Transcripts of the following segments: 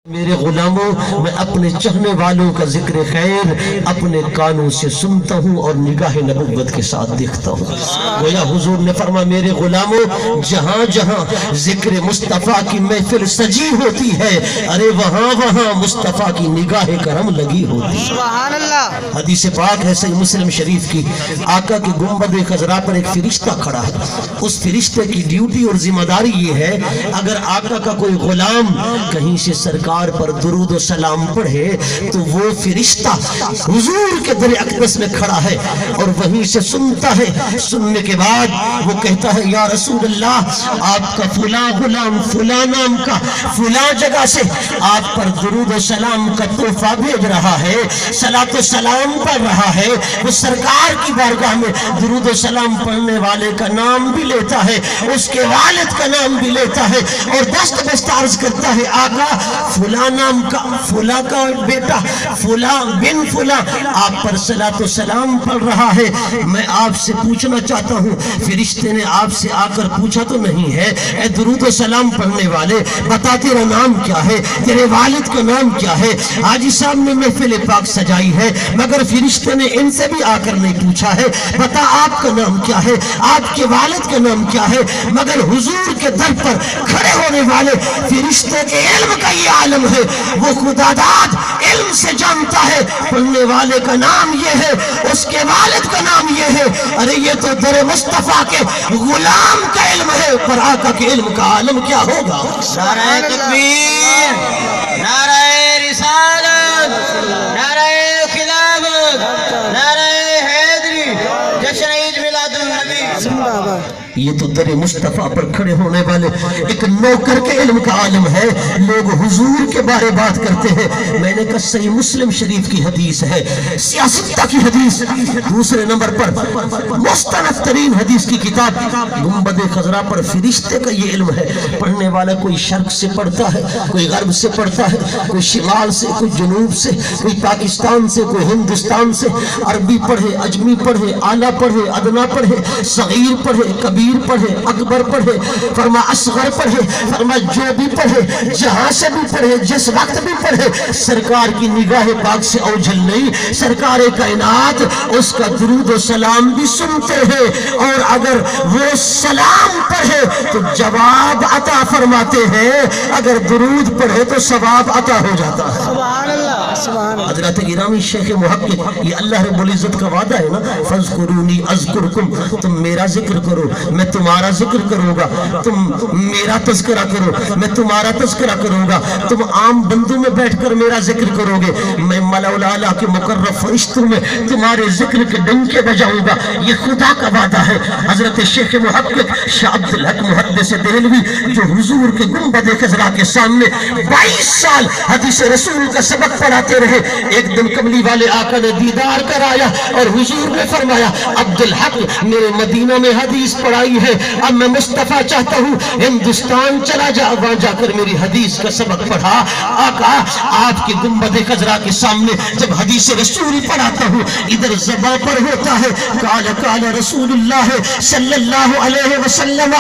میرے غلاموں، میں اپنے چاہنے والوں کا ذکر خیر اپنے کانوں سے سنتا ہوں اور نگاہ نبوت کے ساتھ دیکھتا ہوں۔ گویا حضور نے فرمایا میرے غلاموں، جہاں جہاں ذکر مصطفیٰ کی محفل سجی ہوتی ہے، ارے وہاں وہاں مصطفیٰ کی نگاہ کرم لگی ہوتی ہے۔ سبحان اللہ۔ حدیث پاک ہے صحیح مسلم شریف کی، آقا کے گنبد خضرا پر ایک فرشتہ کھڑا ہے۔ اس فرشتے کی ڈیوٹی اور ذمہ داری یہ ہے، اگر آقا کا کوئی غلام کہیں سے سرکار پر درود و سلام پڑھے تو وہ فرشتہ حضور کے در اقدس میں کھڑا ہے اور وہیں سے سنتا ہے۔ سننے کے بعد وہ کہتا ہے یا رسول اللہ، آپ کا فلاں غلام فلاں نام کا فلاں جگہ سے آپ پر درود و سلام کا تحفہ بھیج رہا ہے، صلاۃ و سلام پڑھ رہا ہے۔ وہ سرکار کی بارگاہ میں درود و سلام پڑھنے والے کا نام بھی لیتا ہے، اس کے والد کا نام بھی لیتا ہے اور دست بست عرض کرتا ہے آقا فلاں نام کا فلاں کا بیٹا فلاں بن فلاں آپ پر صلاۃ و سلام پڑھ رہا ہے۔ میں آپ سے پوچھنا چاہتا ہوں، فرشتے نے آپ سے آ کر پوچھا تو نہیں ہے، اے درود و سلام پڑھنے والے بتا تیرا نام کیا ہے، تیرے والد کا نام کیا ہے؟ حاجی صاحب نے محفل پاک سجائی ہے مگر فرشتے نے ان سے بھی آ کر نہیں پوچھا ہے بتا آپ کا نام کیا ہے، آپ کے والد کا نام کیا ہے؟ مگر حضور کے در پر کھڑے ہونے والے فرشتے کے علم کا یہ عالم ہے، وہ خدا داد علم سے جانتا ہے پڑھنے والے کا نام یہ ہے، اس کے والد کا نام یہ ہے۔ ارے یہ تو در مصطفیٰ کے غلام کا علم ہے، پر آقا کے علم کا عالم کیا ہوگا؟ نعرہ تکبیر، نعرہ رسالت، نعرہ خلافت، نعرہ حیدری، جشن عید میلاد النبی۔ یہ تو در مصطفیٰ پر کھڑے ہونے والے ایک نوکر کے علم کا عالم ہے۔ لوگ حضور کے بارے بات کرتے ہیں، میں نے کہا صحیح مسلم شریف کی حدیث ہے، سیاستہ کی حدیث دوسرے نمبر پر مستند ترین حدیث کی کتاب گنبد خضرا پر فرشتے کا یہ علم ہے۔ پڑھنے والا کوئی شرق سے پڑھتا ہے، کوئی غرب سے پڑھتا ہے، کوئی شمال سے، کوئی جنوب سے، کوئی پاکستان سے، کوئی ہندوستان سے، عربی پڑھے، عجمی پڑھے، اعلیٰ پڑھے، ادنا پڑھے، صغیر پڑھے، کبیر پڑھے، اکبر پڑھے، فرما اصغر پڑھے، فرما جو بھی پڑھے، جہاں سے بھی پڑھے، جس وقت بھی پڑھے، سرکار کی نگاہ پاک سے اوجھل نہیں۔ سرکار کائنات اس کا درود و سلام بھی سنتے ہیں اور اگر وہ سلام پڑھے تو جواب عطا فرماتے ہیں، اگر درود پڑھے تو ثواب عطا ہو جاتا ہے۔ سبحان اللہ، سبحان اللہ۔ حضرت گرامی شیخ محقق، یہ اللہ رب العزت کا وعدہ ہے نا، فَاذْكُرُونِي أَذْكُرْكُمْ، تم میرا ذکر کرو میں تمہارا ذکر کروں گا، تم میرا تذکرہ کرو میں تمہارا تذکرہ کروں گا، تم عام بندوں میں بیٹھ کر میرا ذکر کرو گے، میں ملأ الاعلیٰ کے مقرب فرشتوں میں تمہارے ذکر کے ڈنکے بجاؤں گا۔ یہ خدا کا وعدہ ہے۔ حضرت شیخ محقق شاہ عبدالحق محدث دہلوی جو حضور کے گنبد خضرا کے سامنے 22 سال حدیث رسول کا سبق پڑھاتے رہے، ایک دن کملی والے آقا نے دیدار کرایا اور حضور نے فرمایا عبدالحق میرے مدینہ میں حدیث پڑھائی ہے، اب میں مصطفیٰ چاہتا ہوں ہندوستان چلا جا، وہاں جا کر میری حدیث کا سبق پڑھا۔ آقا آپ کے گنبد خضرا کے سامنے جب حدیث رسول پڑھاتا ہوں، ادھر زباں پر ہوتا ہے قال قال رسول اللہ صلی اللہ علیہ وسلم،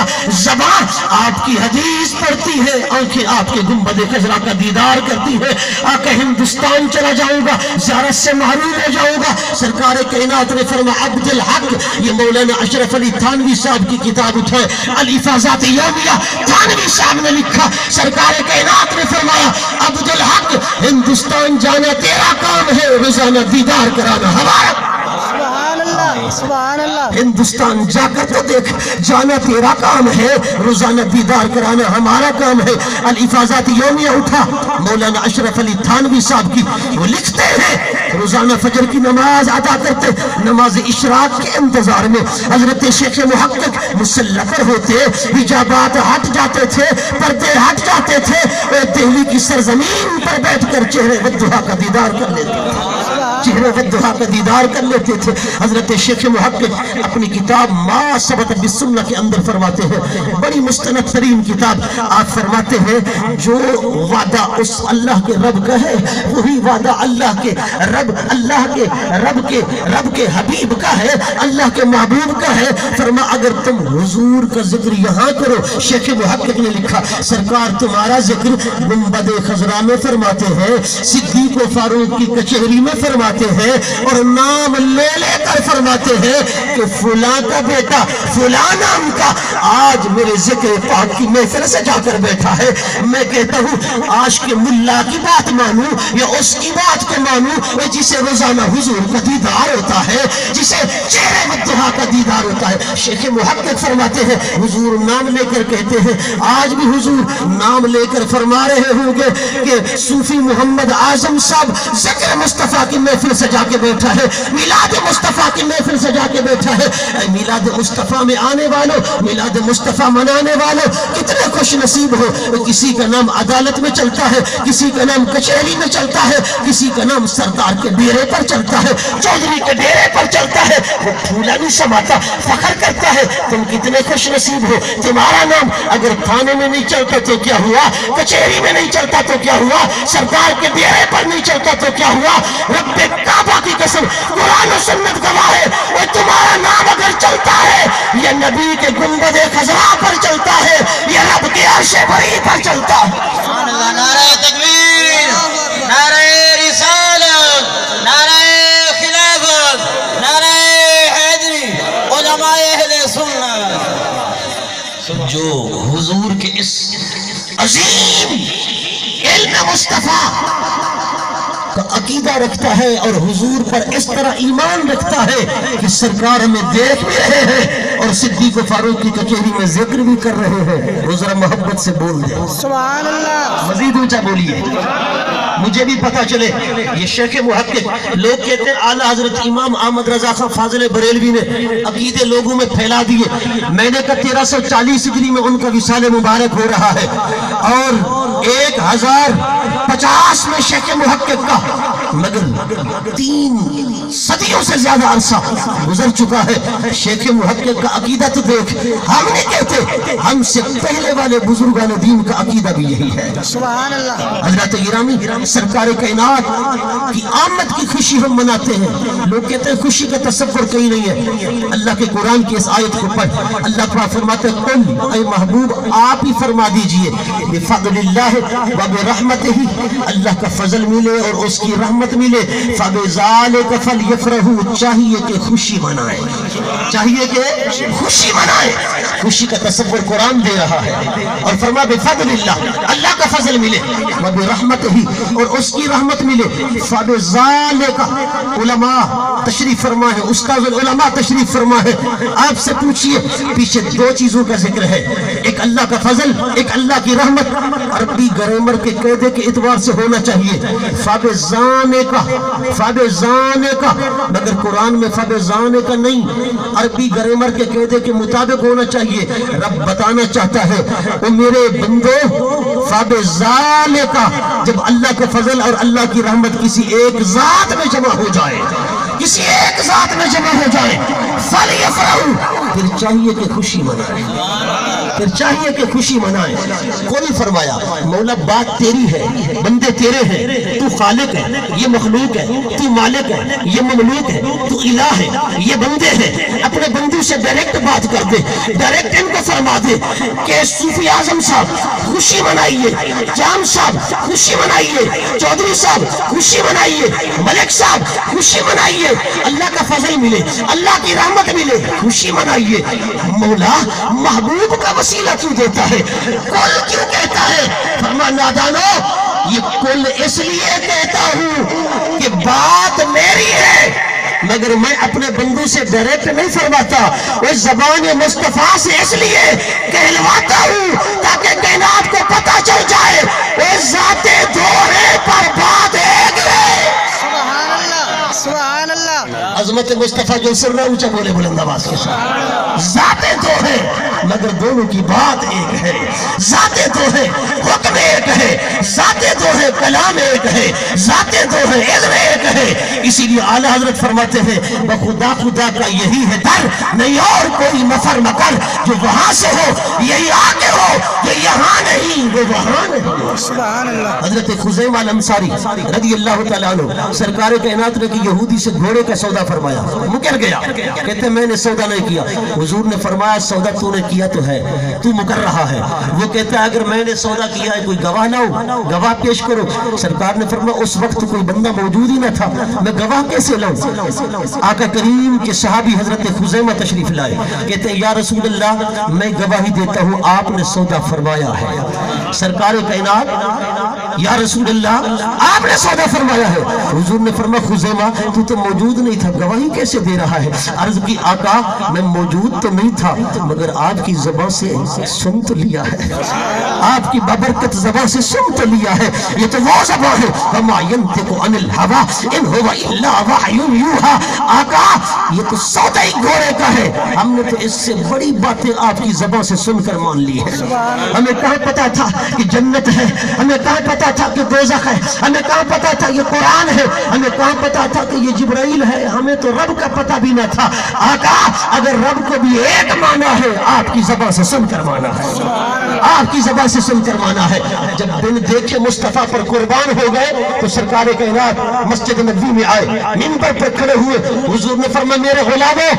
زباں آپ کی حدیث پڑھتی ہے، آنکھیں آپ کے گنبد خضرا کا دیدار کرتی ہے۔ آقا ہندوستان چلا جاؤں گا، زیارت سے محروم ہو جاؤں گا۔ سرکار کائنات نے فرمایا عبدالحق، یہ مولانا اشرف علی تھانوی صاحب کی کتاب اٹھائے الافاظات یومیہ، تھانوی صاحب نے لکھا، سرکار کائنات نے فرمایا عبدالحق ہندوستان جانا تیرا کام ہے، روزانہ دیدار کرانا ہمارا۔ سبحان اللہ، سبحان اللہ۔ ہندوستان جا کر تو دیکھ، جانا تیرا کام ہے، روزانہ دیدار کرانا ہمارا کام ہے۔ الافاظات یومیہ اٹھا مولانا اشرف علی تھانوی صاحب کی، وہ لکھتے ہیں روزانہ فجر کی نماز ادا کرتے، نماز اشراق کے انتظار میں حضرت شیخ محقق مصلی پر ہوتے، حجابات ہٹ جاتے تھے، پردے ہٹ جاتے تھے، دہلی کی سرزمین پر بیٹھ کر چہرے والضحیٰ کا دیدار کر لیتے تھے۔ चेहरे वद्दुहा का दीदार कर लेते थे। हजरत शेख मुहक्किक अपनी किताब मा सबत बिस्सुन्ना के अंदर फरमाते हैं, बड़ी मुस्तनद तरीन किताब, आप फरमाते हैं जो वादा उस अल्लाह के रब का है वही वादा अल्लाह के रब के हबीब का है, अल्लाह के महबूब का है। फरमा अगर तुम हुजूर का जिक्र यहाँ करो, शेख मुहक्किक ने लिखा सरकार तुम्हारा जिक्र गुंबद खजरा में फरमाते हैं, सिद्दीक व फारूक की कचहरी में फरमाते हैं, और नाम ले लेकर फरमाते हैं कि फुला का बेटा फुला नाम का आज मेरे जिक्र पाक की महफिल से जाकर बैठा है। मैं कहता हूँ आज के मुल्ला की बात मानूं या उसकी बात को मानूं जिसे रोजाना हुजूर का दीदार होता है, जिसे चेहरे वद्दुहा का दीदार होता है। शेख मुहक्किक फरमाते हैं हुजूर नाम लेकर कहते हैं, आज भी हुजूर नाम लेकर फरमा रहे होंगे कि सूफी मोहम्मद आजम साहब ज़िक्र मुस्तफ़ा की महफिल से जाके बैठा है, मिलाद मुस्तफ़ा की महफिल से जाके बैठा है। मिलाद मुस्तफ़ा में आने वालों, मिलाद मुस्तफ़ा मनाने वालों कितने खुश नसीब हो। किसी का नाम अदालत में चलता है, किसी का नाम कचहरी में चलता है, किसी का नाम सरदार के डेरे पर चलता है, चौधरी के डेरे पर चलता है, वो फूला नहीं समाता, फख्र करता है। तुम कितने खुश नसीब हो। तुम्हारा नाम अगर थाने में नहीं चलता तो क्या हुआ, कचहरी में नहीं चलता तो क्या हुआ, सरदार के डेरे पर नहीं चलता तो क्या हुआ। रब्बे काबा की कसम, कुरान और सुन्नत गवाह है, वो तुम्हारा नाम अगर चलता है या नबी के गुंबद खजरा पर चलता है या रब के अर्शे बरी पर चलता है। नारे तकबीर, नारे रिसालत, नारे खिलाफत, नारे हैदरी, उलमाए अहले सुन्नत। जो हुजूर के इस अजीम इल्म मुस्तफा का अकीदा रखता है और हुजूर पर इस तरह ईमान रखता है कि सरकार हमें देख भी रहे हैं और सिद्दीक फारूक की कचहरी में जिक्र भी कर रहे हैं। वो जरा मोहब्बत से बोल दे सुभान अल्लाह, मजीद ऊंचा बोलिए, मुझे भी पता चले। ये शेख मुहक्किक लोग कहते हैं आला हजरत इमाम अहमद रजा खां फाजिल बरेलवी ने अकीदे लोगों में फैला दिए। मैंने कहा 1340 हिजरी में उनका विसाल मुबारक हो रहा है और 1050 में शेख मुहक्किक का, मगर 3 सदियों से ज्यादा अरसा गुजर चुका है। शेख मुहक्किक का अकीदा तो देख, हम नहीं कहते, हमसे पहले वाले बुजुर्गान दीन का अकीदा भी यही है। सुभान अल्लाह। हजरत गिरामी सरकार कायनात की आमद की खुशी हम मनाते हैं। लोग कहते हैं खुशी का तसव्वुर कहीं नहीं है। अल्लाह के कुरान की इस आयत को पढ़, अल्लाह पाक फरमाते हैं कुल ऐ महबूब आप ही फरमा दीजिए बिफज़लिल्लाह व बिरहमतिही, अल्लाह का फजल मिले और उसकी रहमत मिले, फबिज़ालिका फलयफ़रहू, चाहिए कि खुशी मनाए, चाहिए कि खुशी मनाए। खुशी का तसव्वुर कुरान दे रहा है और फरमा बिफज़लिल्लाह, अल्लाह का फजल मिले, व बिरहमतिही, और उसकी रहमत मिले, फबिज़ालिका। उलमा तशरीफ फरमा है, उस्ताद उलमा तशरीफ फरमा है। आपसे पूछिए पीछे 2 चीजों का जिक्र है, एक अल्लाह का फजल, एक अल्लाह की रहमत। अरबी ग्रामर के कायदे के एतबार से होना चाहिए फबिज़ाने का, मगर कुरान में फबिज़ाने का नहीं, अरबी ग्रामर के कायदे के मुताबिक होना चाहिए। रब बताना चाहता है ओ मेरे बंदो फबिज़ाने का, जब अल्लाह का फजल और अल्लाह की रहमत किसी एक जात में जमा हो जाए, किसी एक जात में जमा हो जाए, फलयफ़रहू, फिर चाहिए कि खुशी मनाए, फिर चाहिए कि खुशी मनाए। कोई फरमाया मौला बात तेरी है, बंदे तेरे हैं, तू खालिक है, ये मखलूक है, तू मालिक है, ये ममलूक है, तू इलाह है, ये बंदे हैं। अपने बंदू से डायरेक्ट बात कर दे, डायरेक्ट इनको फरमा दे कि सूफी आजम साहब खुशी मनाइए, जाम साहब खुशी मनाइए, चौधरी साहब खुशी मनाइए, मलिक साहब खुशी मनाइए, अल्लाह का फजल मिले, अल्लाह की रहमत मिले, खुशी मनाइए। मौला महबूब का वसीला क्यों देता है, कुल क्यों कहता है? फरमा नादानो, ये कुल इसलिए कहता हूं कि बात मेरी है, मगर मैं अपने बंदू से डायरेक्ट नहीं फरमाता, वो ज़बान मुस्तफा से इसलिए कहलवाता हूं ताकि कायनात को पता चल जाए वो ज़ाते दो है पर बात एक है। सुभान अल्लाह, सुभान अल्लाह। उम्मत मुस्तफ़ा जो सुन रहा ऊंचा बोले बुलंद आवाज के साथ। ज़ातें दो है मगर दोनों की बात एक है, ज़ातें दो है हुक्म एक है, ज़ातें दो है कलाम एक है, ज़ातें दो है इल्म एक है। इसीलिए आला हजरत फरमाते हैं बखुदा खुदा का यही है दर, नहीं और कोई मफर मकर, जो वहां से हो यही आगे हो, जो यहाँ नहीं वो वहां नहीं। सुभान अल्लाह। हजरत खुज़ैमा अंसारी रज़ी अल्लाह तआला अन्हु सरकार कायनात ने कि यहूदी से घोड़े का सौदा फरमाया, मुकर गया, कहते मैंने सौदा नहीं किया। हुजूर ने फरमाया सौदा तूने किया तो है, तू मुकर रहा है। वो कहता है अगर मैंने सौदा किया है कोई गवाह ना हो, गवाह पेश करो। सरकार ने फरमाया उस वक्त कोई बंदा मौजूद ही ना था, मैं गवाह कैसे लाऊं। आका करीम के सहाबी हजरत खुज़ैमा तशरीफ लाए, कहते हैं या रसूल अल्लाह मैं गवाही देता हूँ आपने सौदा फरमाया है। सरकार कायनात या रसूल अल्लाह आपने सौदा फरमाया है। हुजूर ने फरमाया खुज़ैमा तू तो मौजूद नहीं था, गवाही कैसे दे रहा है। अर्ज की आका मैं मौजूद तो नहीं था मगर आपकी ज़बान से सुन तो लिया है, आपकी बबरकत ज़बान से सुन तो लिया है। ये तो वो ज़बान है वमा यंतिकु अनिल हवा इन हुवा इल्ला वह्युन यूहा। आका ये तो सौदा ही घोड़े का है, हमने तो इससे बड़ी बातें आपकी ज़बान से सुनकर मान ली है। हमें कहाँ पता था कि जन्नत है, हमें कहाँ पता था कि दोज़ख है, हमें कहाँ पता था ये कुरान है, हमें कहाँ पता था कि ये जिब्राइल है, हमें तो रब का पता भी ना था। आका अगर रब को भी एक माना है आपकी ज़बान से सुनकर माना है, आपकी ज़बान से सुनकर माना है। जब बिन देखे मुस्तफ़ा पर कुर्बान हो गए तो सरकार कायनात मस्जिद नबवी में आए, मिंबर पर खड़े हुए। हुजूर ने फरमाया मेरे गुलामों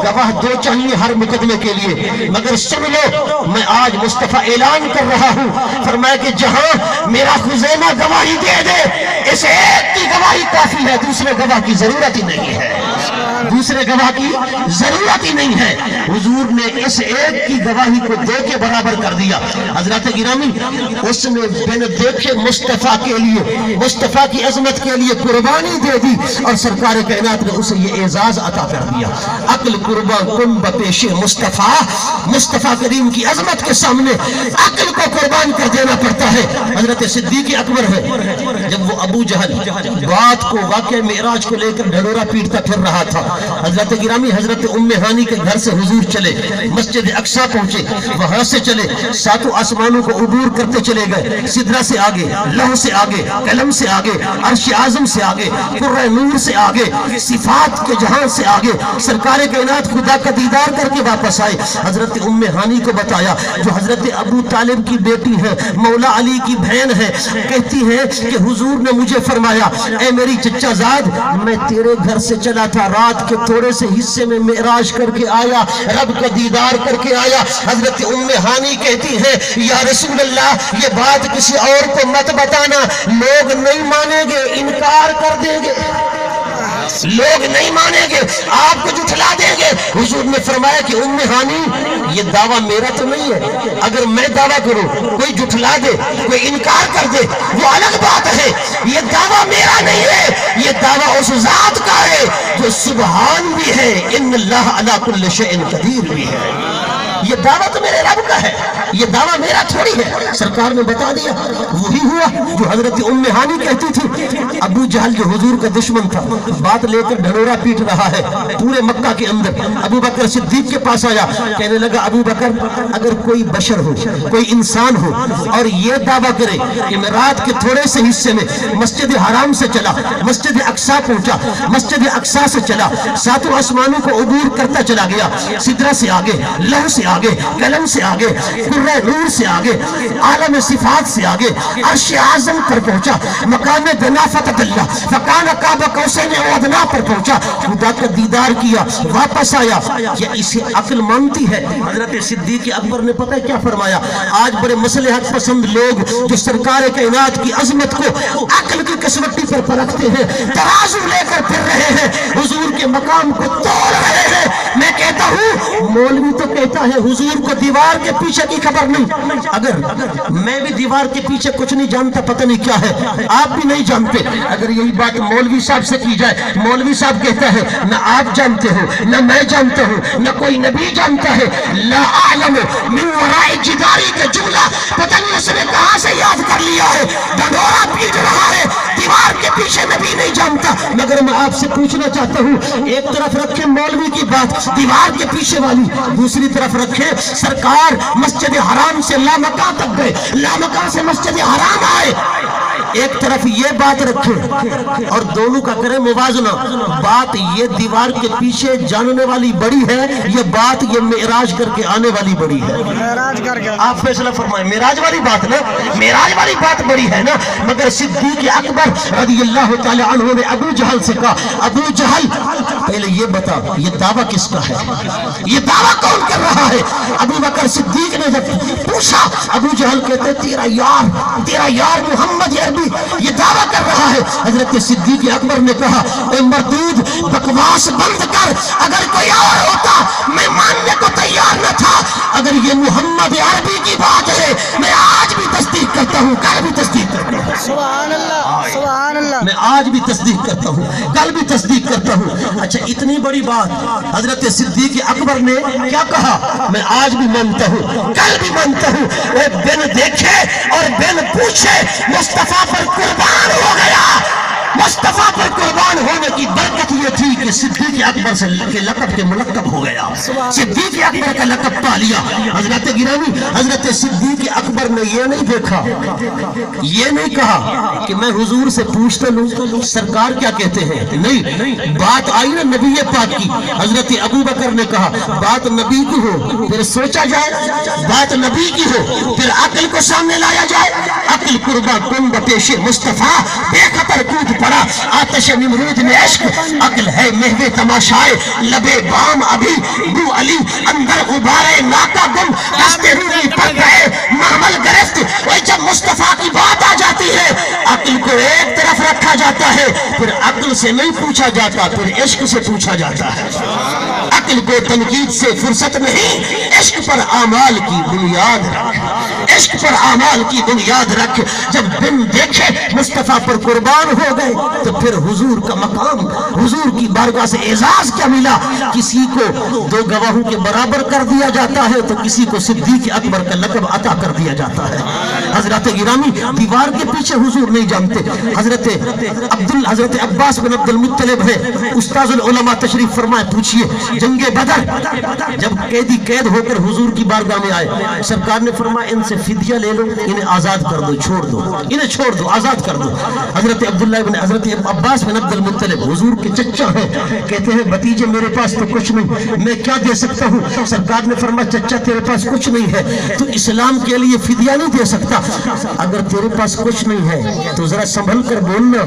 गवाह दो चाहिए हर मुकदमे के लिए, मगर सुन लो मैं आज मुस्तफ़ा ऐलान कर रहा हूँ। फरमाया कि जहां मेरा खुज़ैमा गवाही दे दे इस एक की गवाही काफी है, दूसरे गवाह की जरूरत ही नहीं है, दूसरे गवाह की जरूरत ही नहीं है। हुजूर ने इस एक की गवाही को दो के बराबर कर दिया। हजरत गिरामी उसने बिन देखे मुस्तफ़ा के लिए, मुस्तफ़ा की अजमत के लिए कुर्बानी दे दी और सरकार कायनात ने उसे ये एजाज अता कर दिया। अक्ल कुर्बान कुन बपेशे मुस्तफ़ा, मुस्तफ़ा करीम की अजमत के सामने अक्ल को कुर्बान कर देना पड़ता है। हजरत सिद्दीक़ अकबर है, जब वो अबू जहल बात को वाक़या मेराज को लेकर ढलोरा पीटता फिर रहा था, हजरत गिरामी हजरत उम्मे हानी के घर से हुजूर चले, मस्जिद अक्सा पहुंचे, वहां से चले सातों आसमानों को उबूर करते चले गए, सिदरा से आगे, लौह से आगे, कलम से आगे, अर्श आज़म से आगे, कुर्रा नूर से आगे, सिफात के जहां से आगे, सरकार कायनात खुदा का दीदार करके वापस आए। हजरत उम्मे हानी को बताया जो हजरत अबू तालिब की बेटी है, मौला अली की बहन है, कहती है कि हुजूर ने मुझे फरमाया ऐ मेरी चच्चा ज़ाद मैं तेरे घर से चला था, रात के थोड़े से हिस्से में मेराज करके आया, रब का दीदार करके आया। हजरत उम्मे हानी कहती है या रसूल अल्लाह ये बात किसी और को मत बताना, लोग नहीं मानेंगे, इनकार कर देंगे, लोग नहीं मानेंगे, आपको जुठला देंगे। हुजूर ने फरमाया कि उम्मे हानी ये दावा मेरा तो नहीं है, अगर मैं दावा करूं कोई जुठला दे, कोई इनकार कर दे वो अलग बात है, ये दावा मेरा नहीं है, ये दावा उस जात का है जो सुबहान भी है, इन्नल्लाह अला कुल्लि शैइन कदीर भी है। ये दावा तो मेरे रब का है, ये दावा मेरा थोड़ी है। सरकार ने बता दिया। वही हुआ जो हजरत उम्मे हानी कहती थी। अबू जहल जो हुजूर का दुश्मन था, बात लेकर ढलोरा पीट रहा है पूरे मक्का के अंदर। अबू बकर सिद्दीक के पास आया, कहने लगा अबू बकर अगर कोई बशर हो, कोई इंसान हो और ये दावा करे कि मैं रात के थोड़े से हिस्से में मस्जिद हराम से चला, मस्जिद अक्सा पहुंचा, मस्जिद अक्सा से चला, सातों आसमानों को उबूर करता चला गया, सिदरा से आगे, लौह से आगे, कलम से आगे, कुर्रा नूर से आगे, आलम सिफात से आगे, अर्श आज़म पर पहुंचा, मकाम दनाफत अल्लाह फकान काबा कौसैन व अदना पर पहुंचा, खुदा का दीदार किया, वापस आया। क्या इसे अक्ल मानती है? हजरत सिद्दीक़ अकबर ने पता है क्या फरमाया? आज बड़े मसलहत पसंद लोग जो सरकार कायनात की अजमत को अक्ल की कसवट्टी पर परखते हैं, तराजू लेकर फिर रहे हैं, हुजूर के मकाम को तोड़ रहे हैं। मैं कहता हूँ मौलवी तो कहता है हुजूर को दीवार के पीछे की खबर नहीं, अगर मैं भी दीवार के पीछे कुछ नहीं जानता, पता नहीं क्या है, आप भी नहीं जानते, अगर यही बात मौलवी साहब से की जाए, मौलवी साहब कहता है न आप जानते हो, न मैं जानता हूँ, न कोई नबी जानता है, ला आलम मिन वराए जिदारी का जुमला पता नहीं उसने कहां से याद कर लिया है, ढंढोरा पीट रहा है, दीवार के पीछे नबी नहीं जानता, मगर मगर मैं आपसे पूछना चाहता हूँ, एक तरफ रखे मौलवी की बात दीवार के पीछे वाली, दूसरी तरफ रखे सरकार मस्जिद हराम से लामका तक गए, लामका से मस्जिद हराम आए, एक तरफ ये बात रखे और दोनों का करें मुवाजना। बात ये दीवार के पीछे जानने वाली बड़ी है, ये बात ये मेराज करके आने वाली बड़ी है। मेराज करके आप फैसला फरमाएं, मेराज वाली बात ना, मेराज वाली बात बड़ी है ना। मगर सिद्दीक अकबर रज़ियल्लाहु ताला अन्हु ने अबू जहल से कहा, अबू जहल पहले ये बता, ये दावा किसका है, ये दावा कौन कर रहा है? अबू बकर सिद्दीक ने जब पूछा, अबू जहल कहते तेरा यार मोहम्मद ये दावा कर रहा है। हजरत सिद्दीक अकबर ने कहा, ए मर्दूद बकवास बंद कर, अगर कोई और होता मैं मानने को तैयार न था। अगर ये मोहम्मद अरबी की बात है, मैं आज भी तस्दीक करता हूँ, कल भी तस्दीक करता हूँ। सुभान अल्लाह, सुभान अल्लाह। मैं आज भी तस्दीक करता हूँ, कल भी तस्दीक करता हूँ। अच्छा, इतनी बड़ी बात हजरत सिद्दीक अकबर ने क्या कहा? मैं आज भी मानता हूँ, कल भी मानता हूँ। बिन देखे और बिन पूछे मुस्तफा पर कुर्बान हो गया। मुस्तफा पर कुर्बान होने की बरकत ये थी कि सिद्दीक अकबर से के लक़ब के मुलक़ब हो गया, सिद्दीक अकबर का लक़ब पा लिया। हजरत गिरामी, हजरत सिद्दीक अकबर ने ये नहीं देखा, ये नहीं कहा कि मैं हुजूर से पूछता लूं सरकार क्या कहते हैं, नहीं, बात आई ना नबी पाक की। हजरत अबू बकर ने कहा, बात नबी की हो फिर सोचा जाए, बात नबी की हो फिर अक्ल को सामने लाया जाए। अक्ल कुर्बा कुंब पेशे मुस्तफा बेखतर कूद पड़ा आतिश निमरूद में इश्क। अक्ल है महवे तमाशाए लबे बाम अभी बू अली अंदर गुबारे नाका गुम दस्ते रूही पड़ गए मामल गिरफ्त। वही जब मुस्तफा की बात आ जाती है, अक्ल को एक तरफ रखा जाता है, फिर अक्ल से नहीं पूछा जाता, फिर इश्क से पूछा जाता है। अक्ल को तनकीद से फुर्सत नहीं, इश्क पर आमाल की बुनियाद रख, इश्क पर आमाल की बुनियाद रख। जब बिन देखे मुस्तफा पर कुर्बान हो गए तो फिर हुजूर का मकाम, हुजूर की बारगाह से एजाज क्या मिला? किसी को दो गवाहों के बराबर कर दिया जाता है तो किसी को सिद्दीक अकबर का लक़ब अता कर दिया जाता है। हजरत गिरामी, दीवार के पीछे हुजूर नहीं जानते। हजरत अब्बास बिन अब्दुल मुत्तलिब है, उस्ताजुल उलमा तशरीफ फरमाए, पूछिए जंगे बदर जब कैदी कैद होकर हुजूर की बारगाह में आए, सरकार ने फरमाया इनसे फिदिया ले लो, इन्हें आजाद कर दो, छोड़ दो, इन्हें छोड़ दो, आजाद कर दो। हजरत हजरत अब्बास बिन अब्दुल मुत्तलिब हुजूर के चचा हैं, कहते हैं भतीजे मेरे पास तो कुछ नहीं, मैं क्या दे सकता हूँ? सरकार ने फरमाया चचा तेरे पास कुछ नहीं है, तू इस्लाम के लिए फिदिया नहीं दे सकता। अगर तेरे पास कुछ नहीं है तो जरा संभल कर बोलना,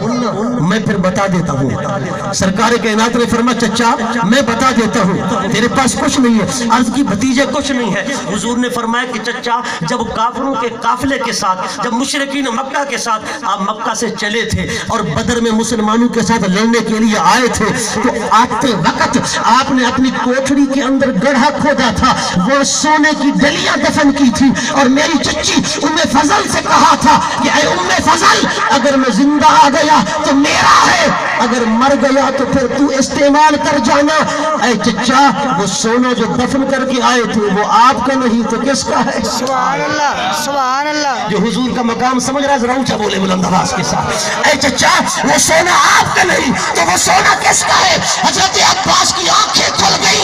मैं फिर बता देता हूँ। सरकार कायनात ने फरमाया चचा मैं बता देता हूँ, तेरे पास कुछ नहीं है। अर्ज की भतीजे कुछ नहीं है। हुजूर ने फरमाया कि चचा जब काफिरों के काफिले के साथ, जब मुशरिकीन मक्का के साथ आप मक्का से चले थे और बदर में मुसलमानों के साथ लड़ने के लिए आए थे, तो आते वक्त आपने अपनी कोठरी के अंदर गड्ढा खोदा था, वो सोने की डलियां दफन की थी और मेरी चच्ची उम्मे फजल से कहा था कि ऐ उम्मे फजल अगर मैं जिंदा आ गया तो मेरा है, अगर मर गया तो फिर तू इस्तेमाल कर जाना। ऐ चचा वो सोना जो दफन करके आए थे वो आपका नहीं तो किसका है? सुभान अल्लाह, सुभान अल्लाह। जो हुजूर का मकाम समझ रहा है जरा ऊंचा बोले बुलंद आवाज के साथ, ऐ चचा वो सोना आपका नहीं तो वो सोना किसका है? हजरत अब्बास की आंखें खुल गई,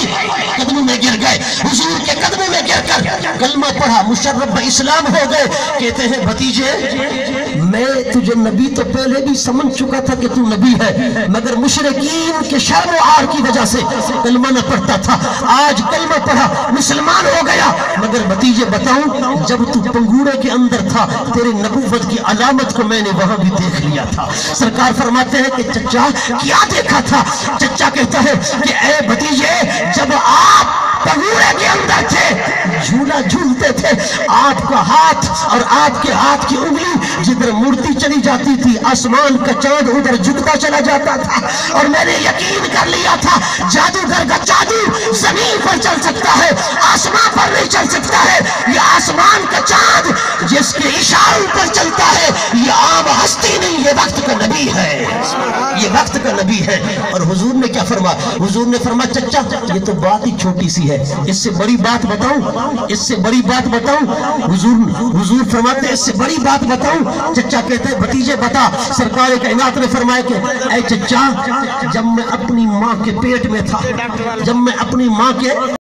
कदमों में गिर गए, हुजूर के कदमों में गिरकर कलमा पढ़ा, मुशर्रफ इस्लाम हो गए। कहते हैं भतीजे मैं तुझे नबी तो पहले भी समझ चुका था कि तू नबी है, मगर मुशरिकीन के शर्म और आर की वजह से कलमा न पढ़ता था, आज कलमा पढ़ा मुसलमान हो गया। मगर भतीजे बताऊं, जब तू पंगूरे के अंदर था तेरे नबूवत की अलामत को मैंने वहां भी देख लिया था। सरकार फरमाते हैं कि चचा क्या देखा था? चचा कहता है कि ऐ भतीजे जब आप पंगूरे के अंदर थे, झूला झूलते थे, आपका हाथ और आपके हाथ की उंगली जिधर मूर्ति चली जाती थी, आसमान का चांद उधर झुकता चला जाता था, और मैंने यकीन कर लिया था जादूगर का जादू जमीन पर चल सकता है, आसमान पर नहीं चल सकता है। ये आसमान का चांद जिसके इशारों पर चलता है, ये आम हस्ती नहीं, ये वक्त का नबी है, ये वक्त का नबी है। और हुजूर ने क्या फरमाया? हुजूर ने फरमाया चचा ये तो बात ही छोटी सी ہے. اس سے بڑی بات بتاؤں, حضور فرماتے ہیں اس سے بڑی بات بتاؤں. چچا کہتے ہیں بھتیجے بتا. سرکار کائنات نے فرمایا کہ اے چچا, جب میں اپنی ماں کے پیٹ میں تھا, جب میں اپنی ماں کے